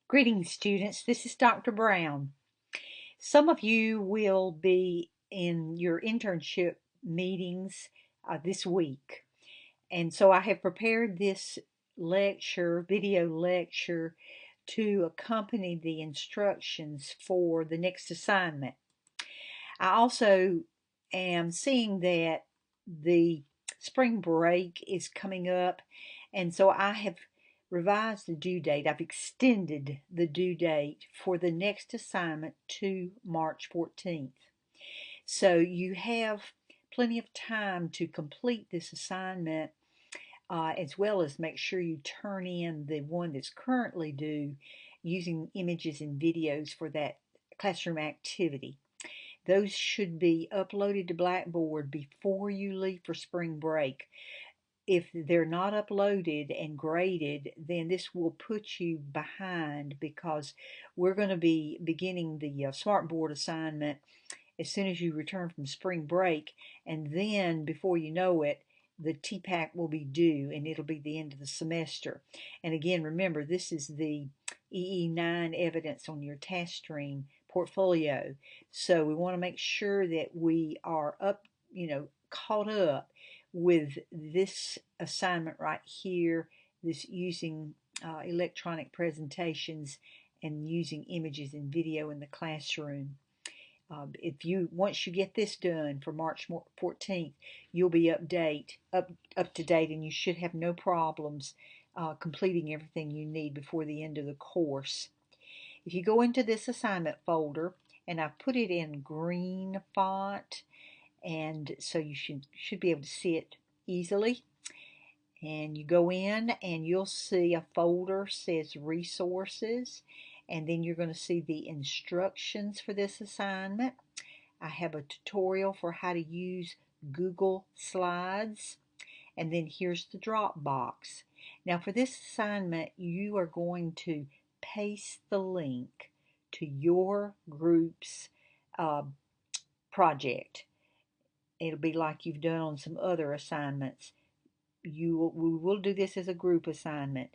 Greetings, students. This is Dr. Brown. Some of you will be in your internship meetings this week. And so I have prepared this video lecture, to accompany the instructions for the next assignment. I also am seeing that the spring break is coming up, and so I have revised the due date. I've extended the due date for the next assignment to March 14th. So you have plenty of time to complete this assignment, as well as make sure you turn in the one that's currently due using images and videos for that classroom activity. Those should be uploaded to Blackboard before you leave for spring break. If they're not uploaded and graded, then this will put you behind, because we're going to be beginning the Smartboard assignment as soon as you return from spring break, and then before you know it, the TPAC will be due, and it'll be the end of the semester. And again, remember, this is the EE9 evidence on your TaskStream portfolio. So we want to make sure that we are caught up with this assignment right here, this using electronic presentations and using images and video in the classroom. Once you get this done for March 14th, you'll be up to date, and you should have no problems completing everything you need before the end of the course. If you go into this assignment folder, and I've put it in green font, and so you should be able to see it easily. And you go in and you'll see a folder says resources, and then you're going to see the instructions for this assignment. I have a tutorial for how to use Google Slides, and then here's the Dropbox. Now for this assignment, you are going to paste the link to your group's project. It'll be like you've done on some other assignments. We will do this as a group assignment,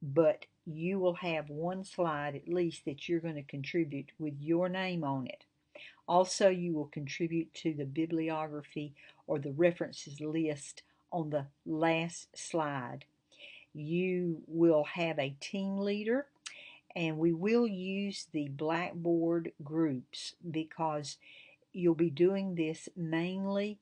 but you will have one slide at least that you're going to contribute with your name on it. Also, you will contribute to the bibliography or the references list on the last slide. You will have a team leader, and we will use the Blackboard groups because you'll be doing this mainly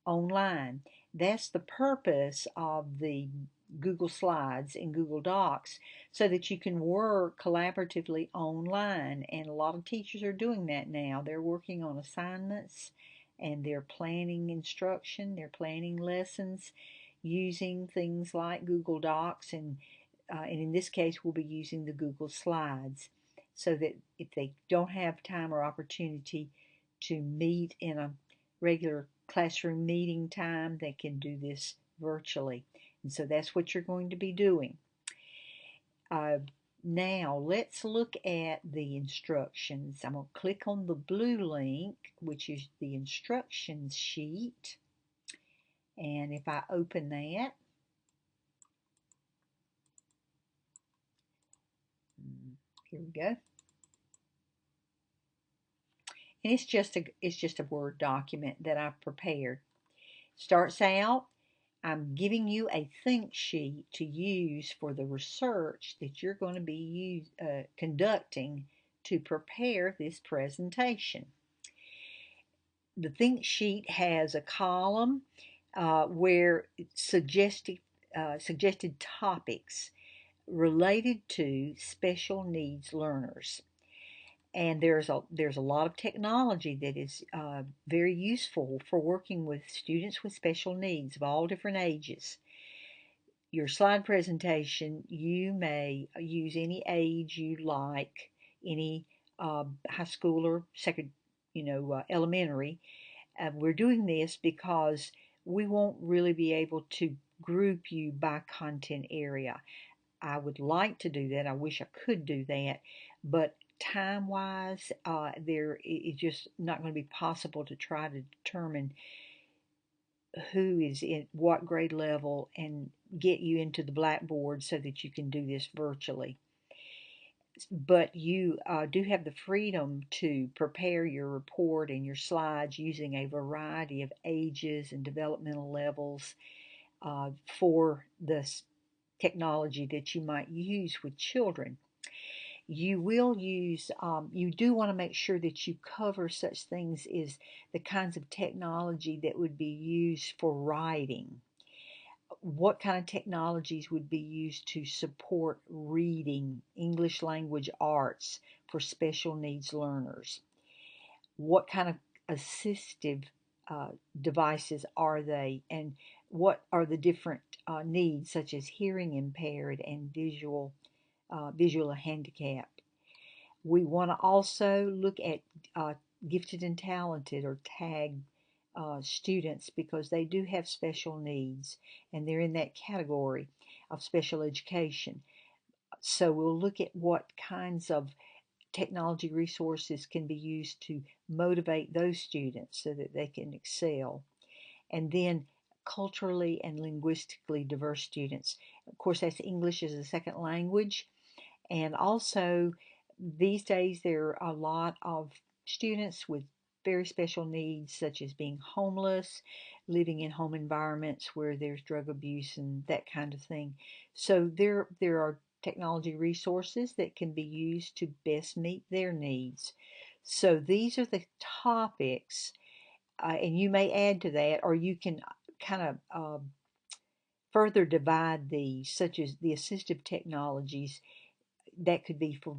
online. That's the purpose of the Google Slides and Google Docs, so that you can work collaboratively online. And a lot of teachers are doing that now. They're working on assignments, and they're planning instruction, they're planning lessons using things like Google Docs, and in this case we'll be using the Google Slides, so that if they don't have time or opportunity to meet in a regular classroom meeting time, they can do this virtually. And so that's what you're going to be doing. Now let's look at the instructions. I'm going to click on the blue link, which is the instructions sheet. And if I open that, here we go. And it's just a Word document that I've prepared. Starts out, I'm giving you a think sheet to use for the research that you're going to be conducting to prepare this presentation. The think sheet has a column where suggested topics related to special needs learners. And there's a lot of technology that is very useful for working with students with special needs of all different ages. Your slide presentation, you may use any age you like, any high school or elementary. We're doing this because we won't really be able to group you by content area. I would like to do that. I wish I could do that, but time-wise, it's just not going to be possible to try to determine who is in what grade level and get you into the Blackboard so that you can do this virtually. but you do have the freedom to prepare your report and your slides using a variety of ages and developmental levels for the technology that you might use with children. You will use, you do want to make sure that you cover such things as the kinds of technology that would be used for writing. What kind of technologies would be used to support reading, English language arts for special needs learners? What kind of assistive uh, devices are they, and what are the different needs, such as hearing impaired and visual handicap? We want to also look at uh, gifted and talented, or TAG, students, because they do have special needs and they're in that category of special education. So we'll look at what kinds of technology resources can be used to motivate those students so that they can excel. And then culturally and linguistically diverse students. Of course, that's English as a second language. And also, these days, there are a lot of students with very special needs, such as being homeless, living in home environments where there's drug abuse and that kind of thing. So there are technology resources that can be used to best meet their needs. So these are the topics, and you may add to that, or you can kind of further divide these, such as the assistive technologies that could be for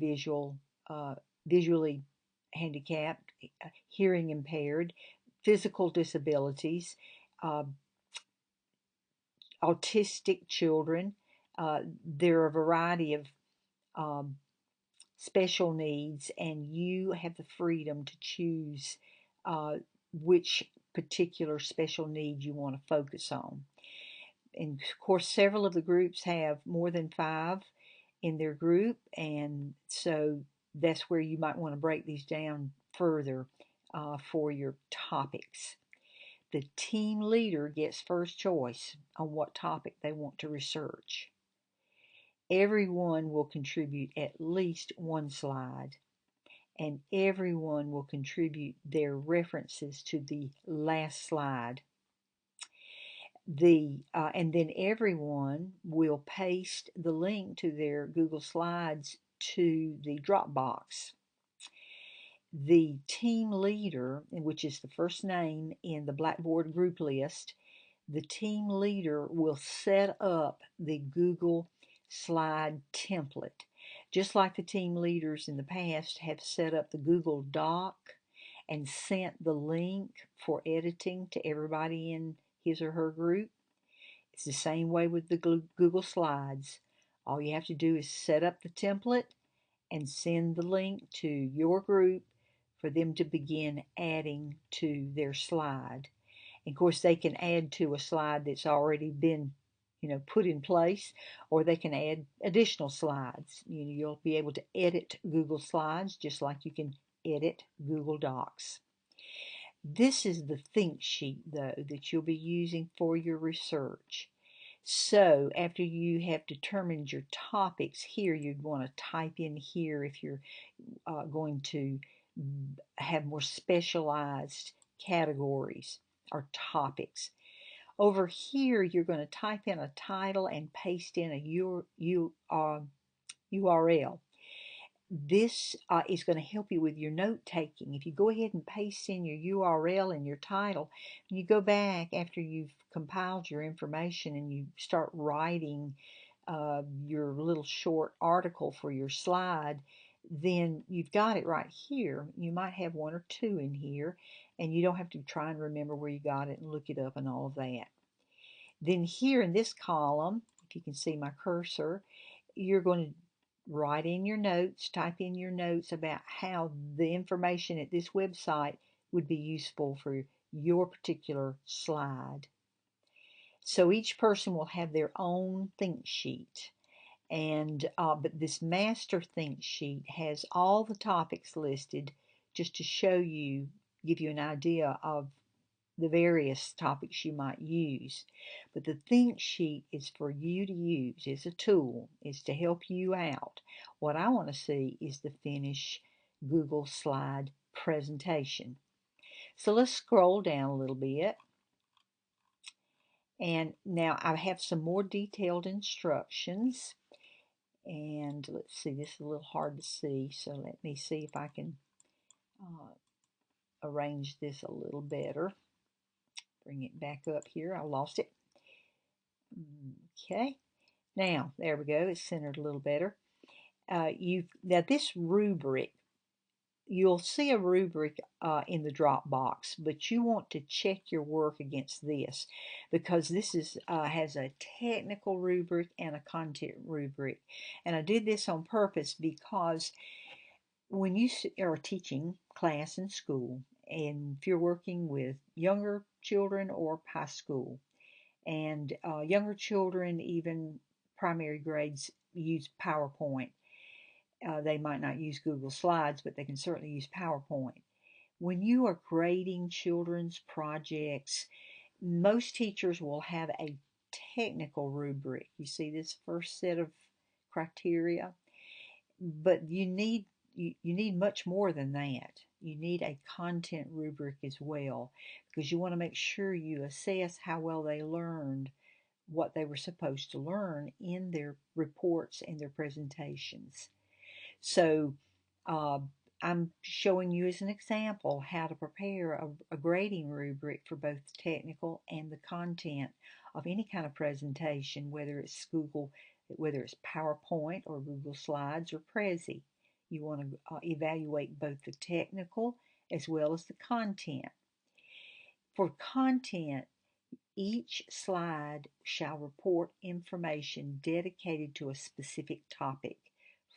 uh, visually handicapped, hearing impaired, physical disabilities, uh, autistic children. There are a variety of um, special needs, and you have the freedom to choose uh, which particular special need you want to focus on. And of course, several of the groups have more than 5 in their group, and so that's where you might want to break these down further for your topics. The team leader gets first choice on what topic they want to research. Everyone will contribute at least one slide, and everyone will contribute their references to the last slide. And then everyone will paste the link to their Google Slides to the Dropbox. The team leader, which is the first name in the Blackboard group list, the team leader will set up the Google Slide template, just like the team leaders in the past have set up the Google Doc and sent the link for editing to everybody in his or her group. It's the same way with the Google Slides. All you have to do is set up the template and send the link to your group for them to begin adding to their slide. And of course, they can add to a slide that's already been, put in place, or they can add additional slides. You'll be able to edit Google Slides just like you can edit Google Docs. This is the think sheet, though, that you'll be using for your research. So after you have determined your topics here, you'd want to type in here if you're going to have more specialized categories or topics. Over here, you're going to type in a title and paste in a URL. This is going to help you with your note taking. If you go ahead and paste in your URL and your title, and you go back after you've compiled your information and you start writing your little short article for your slide, then you've got it right here. You might have 1 or 2 in here, and you don't have to try and remember where you got it and look it up and all of that. Then here in this column, if you can see my cursor, you're going to write in your notes, type in your notes about how the information at this website would be useful for your particular slide. So each person will have their own think sheet, and but this master think sheet has all the topics listed just to show you, give you an idea of the various topics you might use. But the Think Sheet is for you to use. It's a tool. It's to help you out. What I want to see is the finished Google slide presentation. So let's scroll down a little bit. And now I have some more detailed instructions. And let's see, this is a little hard to see. So let me see if I can arrange this a little better. Bring it back up here. I lost it. Okay. Now, there we go. It's centered a little better. Now this rubric, you'll see a rubric in the Dropbox, but you want to check your work against this because this has a technical rubric and a content rubric. And I did this on purpose because when you are teaching class in school, and if you're working with younger children or high school, and younger children, even primary grades, use PowerPoint. They might not use Google Slides, but they can certainly use PowerPoint. When you are grading children's projects, most teachers will have a technical rubric. You see this first set of criteria, but you need much more than that. You need a content rubric as well, because you want to make sure you assess how well they learned what they were supposed to learn in their reports and their presentations. So I'm showing you as an example how to prepare a grading rubric for both the technical and the content of any kind of presentation, whether it's PowerPoint or Google Slides or Prezi. You want to evaluate both the technical as well as the content. For content, each slide shall report information dedicated to a specific topic.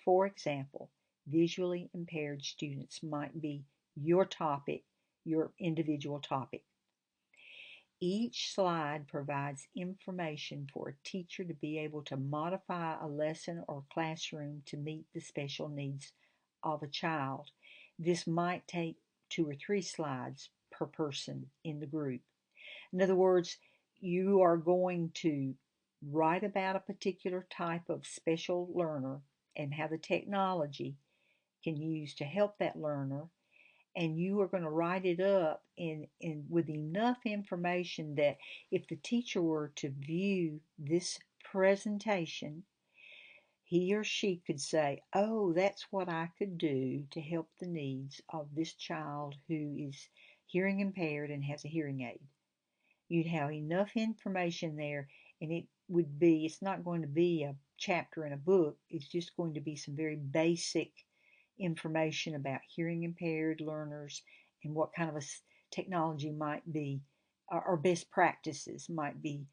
For example, visually impaired students might be your topic, your individual topic. Each slide provides information for a teacher to be able to modify a lesson or classroom to meet the special needs of a child. This might take 2 or 3 slides per person in the group. In other words, you are going to write about a particular type of special learner and how the technology can use to help that learner, and you are going to write it up with enough information that if the teacher were to view this presentation, he or she could say, oh, that's what I could do to help the needs of this child who is hearing impaired and has a hearing aid. You'd have enough information there, and it's not going to be a chapter in a book. It's just going to be some very basic information about hearing impaired learners and what kind of a technology might be, or best practices might be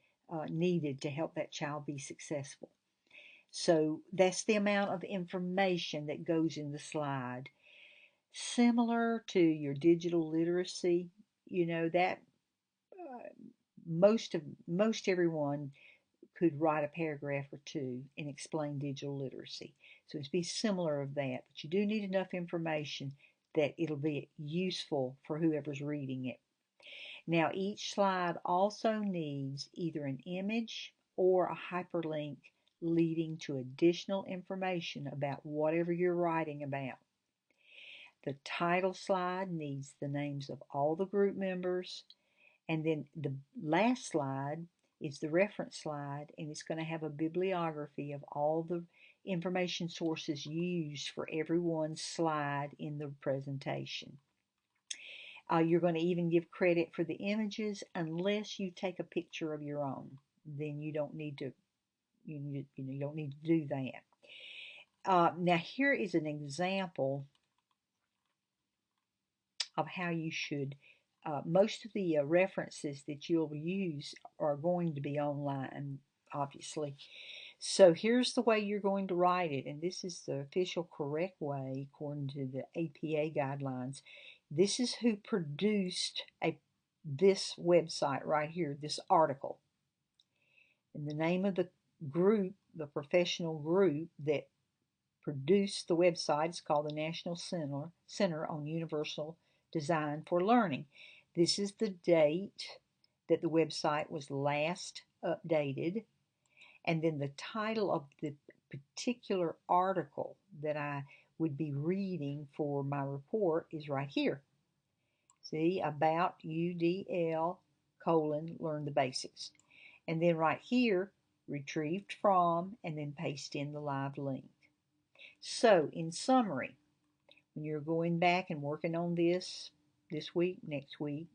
needed to help that child be successful. So that's the amount of information that goes in the slide. Similar to your digital literacy, that most everyone could write a paragraph or two and explain digital literacy. So it'd be similar of that, but you do need enough information that it'll be useful for whoever's reading it. Now each slide also needs either an image or a hyperlink leading to additional information about whatever you're writing about. The title slide needs the names of all the group members, and then the last slide is the reference slide, and it's going to have a bibliography of all the information sources used for every one slide in the presentation. You're going to even give credit for the images unless you take a picture of your own. Then you don't need to you don't need to do that. Now here is an example of how you should. Most of the references that you'll use are going to be online, obviously. So here's the way you're going to write it, and this is the official correct way according to the APA guidelines. This is who produced this website right here, this article. And the name of the group, the professional group that produced the website, is called the National Center on Universal Design for Learning. This is the date that the website was last updated, and then the title of the particular article that I would be reading for my report is right here. See, about UDL learn the basics. And then right here, retrieved from, and then paste in the live link. So, in summary, when you're going back and working on this week, next week,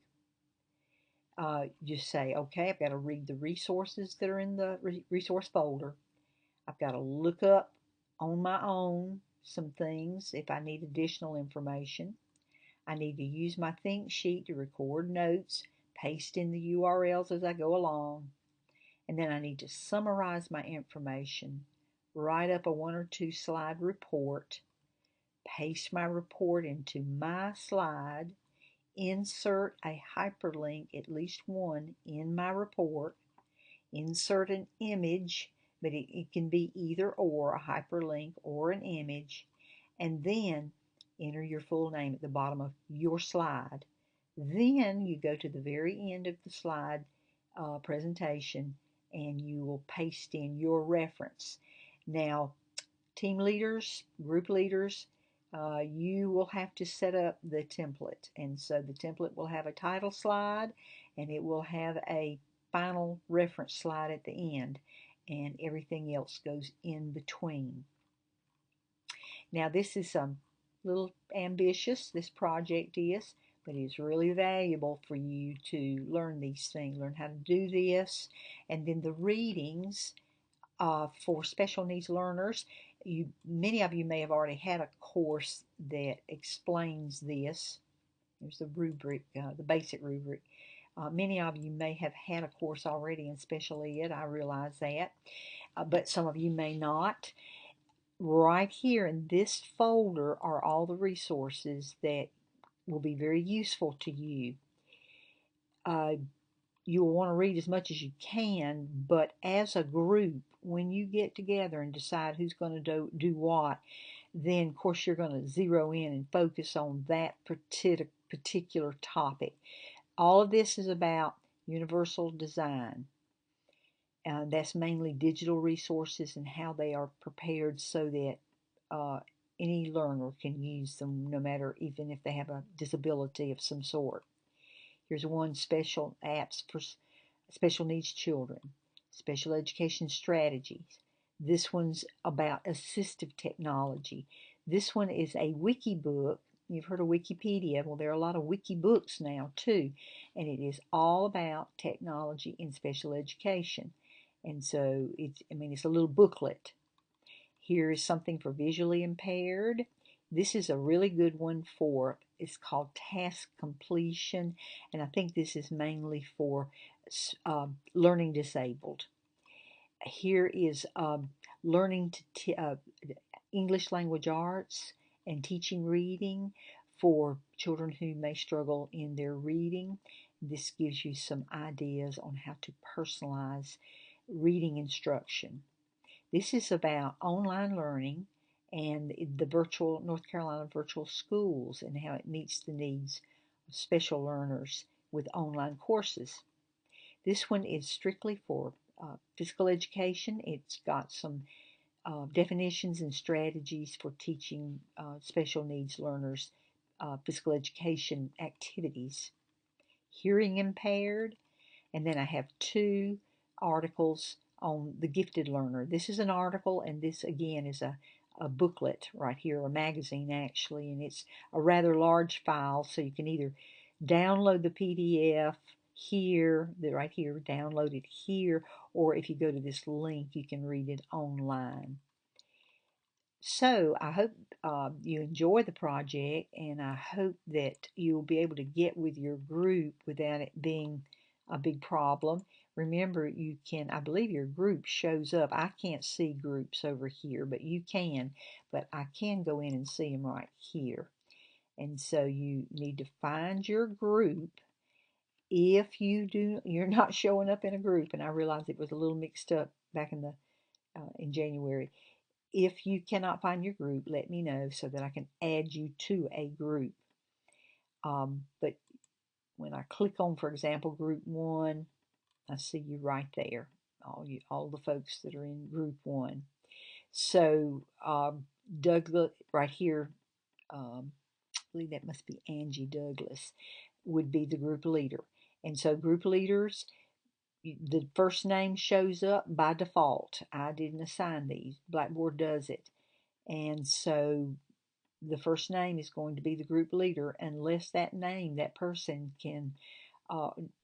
just say, okay, I've got to read the resources that are in the resource folder. I've got to look up on my own some things if I need additional information. I need to use my Think Sheet to record notes, paste in the URLs as I go along, and then I need to summarize my information, write up a 1 or 2 slide report, paste my report into my slide, insert a hyperlink, at least one, in my report, insert an image, but it can be either or, a hyperlink or an image, and then enter your full name at the bottom of your slide. Then you go to the very end of the slide presentation and you will paste in your reference. Now, team leaders, group leaders, you will have to set up the template. And so the template will have a title slide and it will have a final reference slide at the end, and everything else goes in between. Now, this is a little ambitious, this project is, but it's really valuable for you to learn these things, learn how to do this, and then the readings for special needs learners. Many of you may have already had a course that explains this. There's the rubric, the basic rubric. Many of you may have had a course already in special ed, I realize that, but some of you may not. Right here in this folder are all the resources that will be very useful to you. You will want to read as much as you can, but as a group, when you get together and decide who's going to do what, then of course you're going to zero in and focus on that particular topic. All of this is about universal design. That's mainly digital resources and how they are prepared so that any learner can use them, no matter even if they have a disability of some sort. Here's one: special apps for special needs children, special education strategies. This one's about assistive technology. This one is a wiki book. You've heard of Wikipedia. Well, there are a lot of wiki books now too, and it is all about technology in special education. And so it's a little booklet. Here is something for visually impaired. This is a really good one it's called task completion, and I think this is mainly for learning disabled. Here is learning to English language arts and teaching reading for children who may struggle in their reading. This gives you some ideas on how to personalize reading instruction. This is about online learning and the North Carolina virtual schools and how it meets the needs of special learners with online courses. This one is strictly for physical education. It's got some definitions and strategies for teaching special needs learners physical education activities. Hearing impaired, and then I have 2 articles on the gifted learner. This is an article, and this again is a booklet right here, a magazine actually, and it's a rather large file, so you can either download the PDF here, right here, download it here, or if you go to this link, you can read it online. So I hope you enjoy the project, and I hope that you'll be able to get with your group without it being a big problem. Remember, you can, I believe your group shows up. I can't see groups over here, but you can. But I can go in and see them right here. And so you need to find your group. If you're not showing up in a group, and I realize it was a little mixed up back in January. If you cannot find your group, let me know so that I can add you to a group. But when I click on, for example, group 1, I see you right there, all the folks that are in group 1. So Douglas, right here, I believe that must be Angie Douglas, would be the group leader. And so group leaders, the first name shows up by default. I didn't assign these. Blackboard does it. And so the first name is going to be the group leader unless that person can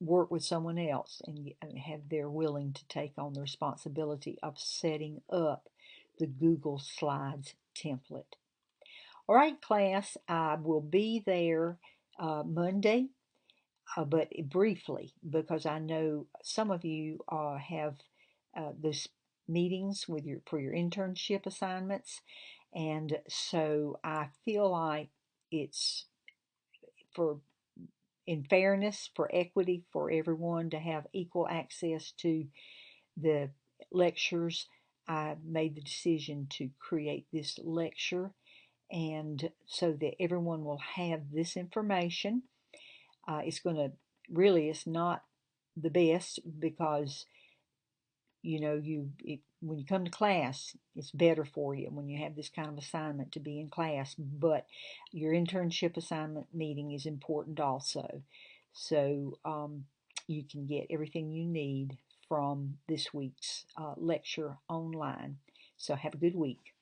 work with someone else and have they're willing to take on the responsibility of setting up the Google Slides template. All right, class, I will be there Monday, but briefly, because I know some of you have those meetings with for your internship assignments, and so I feel like it's for in fairness, for equity, for everyone to have equal access to the lectures. I made the decision to create this lecture, and so that everyone will have this information. It's going to really, it's not the best because when you come to class, it's better for you when you have this kind of assignment to be in class, but your internship assignment meeting is important also. So you can get everything you need from this week's lecture online. So have a good week.